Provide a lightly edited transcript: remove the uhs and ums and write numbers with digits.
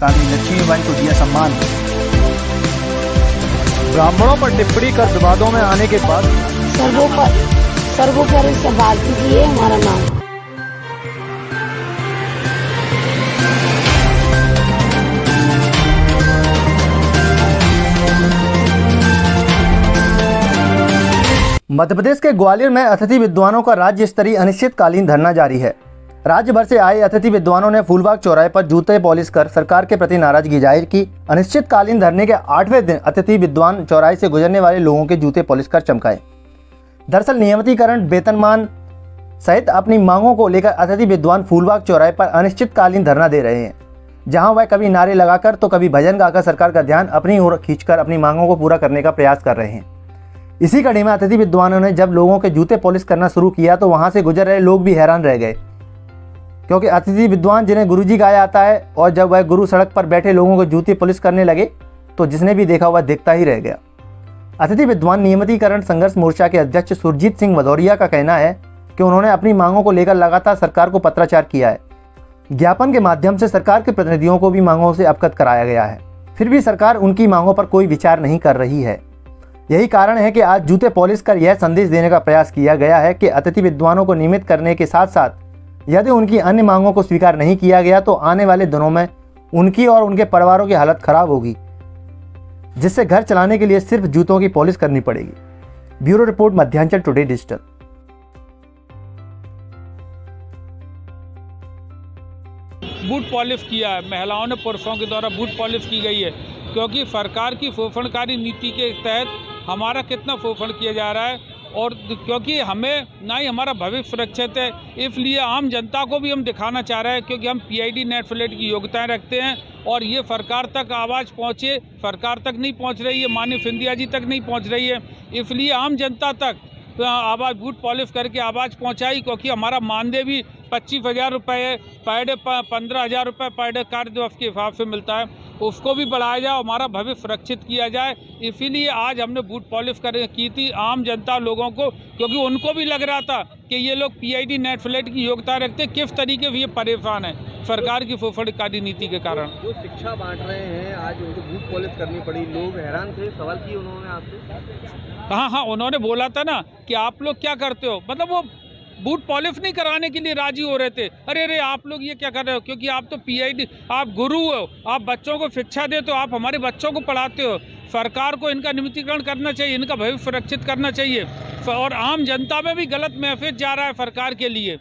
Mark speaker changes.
Speaker 1: रानी लक्ष्मीबाई को दिया सम्मान।
Speaker 2: ब्राह्मणों पर टिप्पणी कर विवादों में आने के बाद
Speaker 3: सर्वोपरि से भारती जी है हमारा नाम।
Speaker 1: मध्य प्रदेश के ग्वालियर में अतिथि विद्वानों का राज्य स्तरीय अनिश्चितकालीन धरना जारी है। राज्य भर से आए अतिथि विद्वानों ने फूलबाग चौराहे पर जूते पॉलिश कर सरकार के प्रति नाराजगी जाहिर की। अनिश्चितकालीन धरने के 8वें दिन अतिथि विद्वान चौराहे से गुजरने वाले लोगों के जूते पॉलिश कर चमकाए। दरअसल नियमितीकरण, वेतनमान सहित अपनी मांगों को लेकर अतिथि विद्वान फूलबाग चौराहे पर अनिश्चितकालीन धरना दे रहे हैं, जहां वह कभी नारे लगाकर तो कभी भजन गाकर सरकार का ध्यान अपनी ओर खींचकर अपनी मांगों को पूरा करने का प्रयास कर रहे हैं। इसी कड़ी में अतिथि विद्वानों ने जब लोगों के जूते पॉलिश करना शुरू किया तो वहां से गुजर रहे लोग भी हैरान रह गए, क्योंकि अतिथि विद्वान जिन्हें गुरुजी गाया जाता है और जब वह गुरु सड़क पर बैठे लोगों को जूते पॉलिश करने लगे तो जिसने भी देखा वह देखता ही रह गया। अतिथि विद्वान नियमितीकरण संघर्ष मोर्चा के अध्यक्ष सुरजीत सिंह भदौरिया का कहना है कि उन्होंने अपनी मांगों को लेकर लगातार सरकार को पत्राचार किया है। ज्ञापन के माध्यम से सरकार के प्रतिनिधियों को भी मांगों से अवगत कराया गया है, फिर भी सरकार उनकी मांगों पर कोई विचार नहीं कर रही है। यही कारण है कि आज जूते पॉलिश कर यह संदेश देने का प्रयास किया गया है कि अतिथि विद्वानों को नियमित करने के साथ साथ यदि उनकी अन्य मांगों को स्वीकार नहीं किया गया तो आने वाले दिनों में उनकी और उनके परिवारों की हालत खराब होगी, जिससे घर चलाने के लिए सिर्फ जूतों की पॉलिश करनी पड़ेगी। Bureau report, Madhyanchal today digital.
Speaker 4: Boot polish किया है, महिलाओं ने पुरुषों के द्वारा बूट पॉलिश की गई है, क्योंकि सरकार की शोषणकारी नीति के तहत हमारा कितना शोषण किया जा रहा है और क्योंकि हमें ना ही हमारा भविष्य सुरक्षित है, इसलिए आम जनता को भी हम दिखाना चाह रहे हैं, क्योंकि हम पीआईडी नेट फ्लैट की योग्यताएं रखते हैं और ये सरकार तक आवाज़ पहुँचे, सरकार तक नहीं पहुँच रही है, माननीय सिंधिया जी तक नहीं पहुँच रही है, इसलिए आम जनता तक आवाज़ बूट पॉलिश करके आवाज़ पहुँचाई, क्योंकि हमारा मानदेय भी 25,000 रुपये पर डे, 15,000 रुपये पर डे कार्य दिवस के हिसाब से मिलता है, उसको भी बढ़ाया जाए, हमारा भविष्य सुरक्षित किया जाए। इसीलिए आज हमने बूट पॉलिश की थी आम जनता लोगों को, क्योंकि उनको भी लग रहा था कि ये लोग पीआईडी नेट फ्लैट की योग्यता रखते, किस तरीके से ये परेशान है सरकार की शोषणकारी नीति के कारण।
Speaker 5: जो शिक्षा बांट रहे हैं आज उनको बूट पॉलिश करनी पड़ी, लोग हैरान थे, सवाल किए उन्होंने आपसे।
Speaker 4: हाँ, उन्होंने बोला था ना कि आप लोग क्या करते हो, मतलब वो बूट पॉलिश नहीं कराने के लिए राजी हो रहे थे। अरे आप लोग ये क्या कर रहे हो, क्योंकि आप तो पीआईडी, आप गुरु हो, आप बच्चों को शिक्षा देते हो, आप हमारे बच्चों को पढ़ाते हो, सरकार को इनका नियमितीकरण करना चाहिए, इनका भविष्य सुरक्षित करना चाहिए और आम जनता में भी गलत मैसेज जा रहा है सरकार के लिए।